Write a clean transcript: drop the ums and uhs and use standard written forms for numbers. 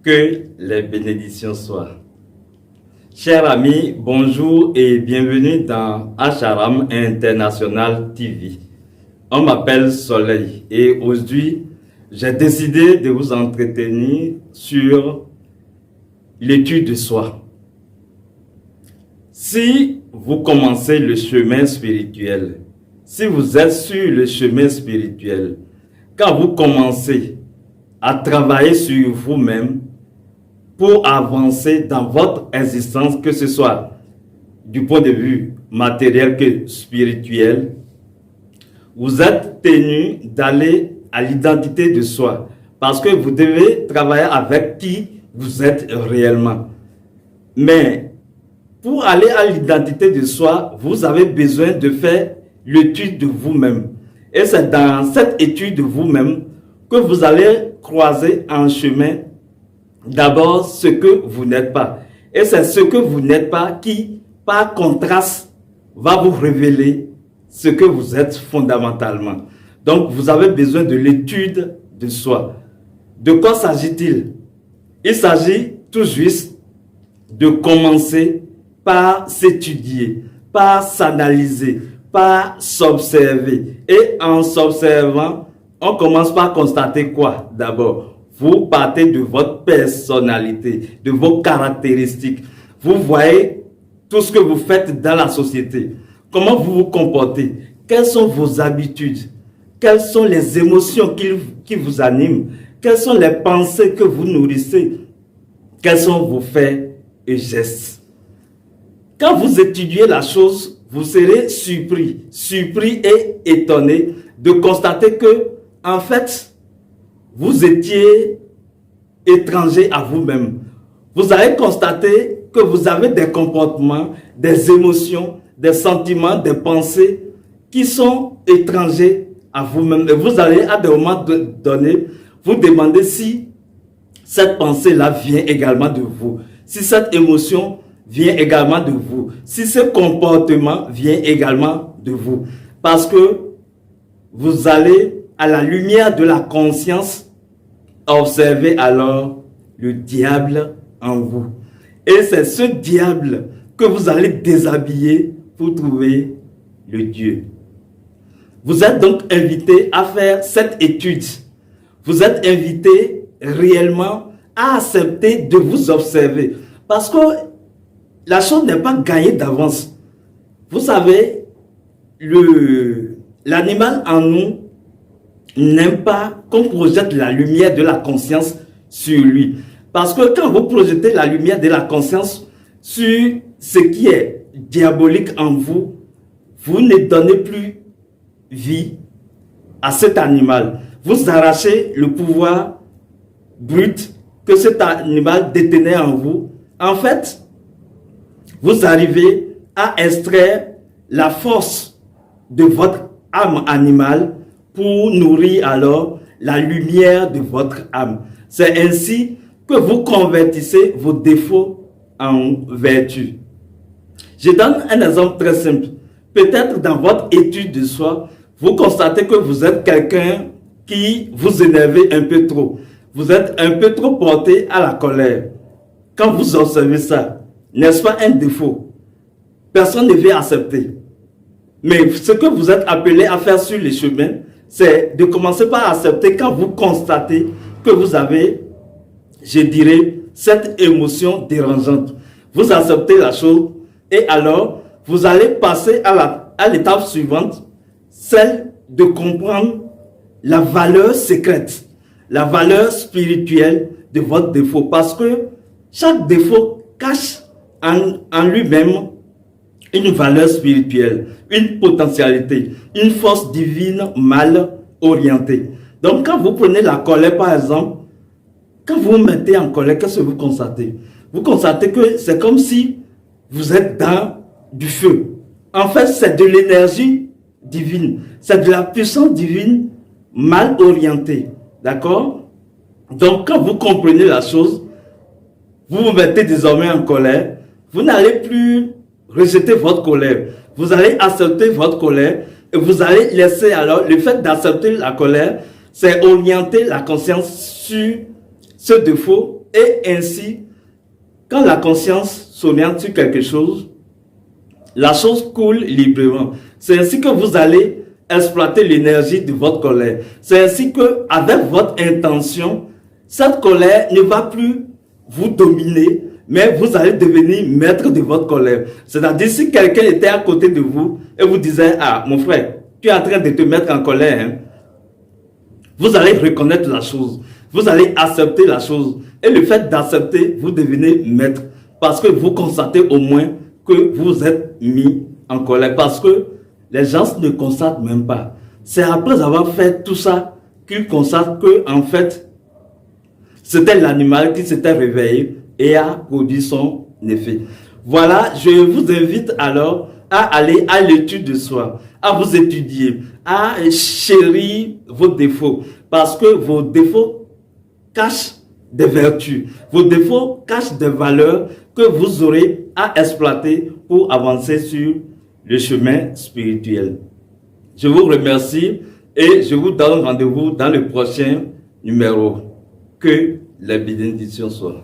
Que les bénédictions soient. Chers amis, bonjour et bienvenue dans Acharam International TV. On m'appelle Soleil et aujourd'hui, j'ai décidé de vous entretenir sur l'étude de soi. Si vous commencez le chemin spirituel, si vous êtes sur le chemin spirituel, quand vous commencez à travailler sur vous-même pour avancer dans votre existence, que ce soit du point de vue matériel que spirituel, vous êtes tenu d'aller à l'identité de soi parce que vous devez travailler avec qui vous êtes réellement. Mais pour aller à l'identité de soi, vous avez besoin de faire l'étude de vous-même. Et c'est dans cette étude de vous-même que vous allez croiser en chemin d'abord ce que vous n'êtes pas. Et c'est ce que vous n'êtes pas qui, par contraste, va vous révéler ce que vous êtes fondamentalement. Donc, vous avez besoin de l'étude de soi. De quoi s'agit-il? Il s'agit tout juste de commencer par s'étudier, par s'analyser, par s'observer. Et en s'observant, on commence par constater quoi d'abord? Vous partez de votre personnalité, de vos caractéristiques. Vous voyez tout ce que vous faites dans la société. Comment vous vous comportez? Quelles sont vos habitudes? Quelles sont les émotions qui vous animent? Quelles sont les pensées que vous nourrissez? Quels sont vos faits et gestes? Quand vous étudiez la chose, vous serez surpris et étonné de constater que, en fait, vous étiez étranger à vous-même. Vous allez constater que vous avez des comportements, des émotions, des sentiments, des pensées qui sont étrangers à vous-même. Et vous allez à des moments donnés vous demander si cette pensée-là vient également de vous, si cette émotion vient également de vous, si ce comportement vient également de vous. Parce que vous allez, à la lumière de la conscience, observer alors le diable en vous. Et c'est ce diable que vous allez déshabiller pour trouver le Dieu. Vous êtes donc invité à faire cette étude. Vous êtes invité réellement à accepter de vous observer. Parce que la chose n'est pas gagnée d'avance. Vous savez, l'animal en nous n'aime pas qu'on projette la lumière de la conscience sur lui. Parce que quand vous projetez la lumière de la conscience sur ce qui est diabolique en vous, vous ne donnez plus vie à cet animal. Vous arrachez le pouvoir brut que cet animal détenait en vous. En fait, vous arrivez à extraire la force de votre âme animale pour nourrir alors la lumière de votre âme. C'est ainsi que vous convertissez vos défauts en vertus. Je donne un exemple très simple. Peut-être dans votre étude de soi, vous constatez que vous êtes quelqu'un qui vous énerve un peu trop. Vous êtes un peu trop porté à la colère. Quand vous observez ça, n'est-ce pas un défaut? Personne ne veut accepter. Mais ce que vous êtes appelé à faire sur les chemins, c'est de commencer par accepter quand vous constatez que vous avez, je dirais, cette émotion dérangeante. Vous acceptez la chose et alors vous allez passer à l'étape suivante, celle de comprendre la valeur secrète, la valeur spirituelle de votre défaut. Parce que chaque défaut cache en lui-même une valeur spirituelle, une potentialité, une force divine mal orientée. Donc quand vous prenez la colère par exemple, quand vous vous mettez en colère, qu'est-ce que vous constatez? Vous constatez que c'est comme si vous êtes dans du feu. En fait, c'est de l'énergie divine, c'est de la puissance divine mal orientée. D'accord? Donc quand vous comprenez la chose, vous vous mettez désormais en colère, vous n'allez plus rejeter votre colère. Vous allez accepter votre colère et vous allez laisser alors, le fait d'accepter la colère, c'est orienter la conscience sur ce défaut Et ainsi, quand la conscience s'oriente sur quelque chose, la chose coule librement. C'est ainsi que vous allez exploiter l'énergie de votre colère. C'est ainsi que, avec votre intention, cette colère ne va plus vous dominer, mais vous allez devenir maître de votre colère. C'est-à-dire, si quelqu'un était à côté de vous et vous disait, ah, mon frère, tu es en train de te mettre en colère, hein? Vous allez reconnaître la chose. Vous allez accepter la chose. Et le fait d'accepter, vous devenez maître. Parce que vous constatez au moins que vous êtes mis en colère. Parce que les gens ne constatent même pas. C'est après avoir fait tout ça qu'ils constatent que, en fait, c'était l'animal qui s'était réveillé et a produit son effet. Voilà, je vous invite alors à aller à l'étude de soi, à vous étudier, à chérir vos défauts. Parce que vos défauts cachent des vertus. Vos défauts cachent des valeurs que vous aurez à exploiter pour avancer sur le chemin spirituel. Je vous remercie et je vous donne rendez-vous dans le prochain numéro. Que les bénédictions soient.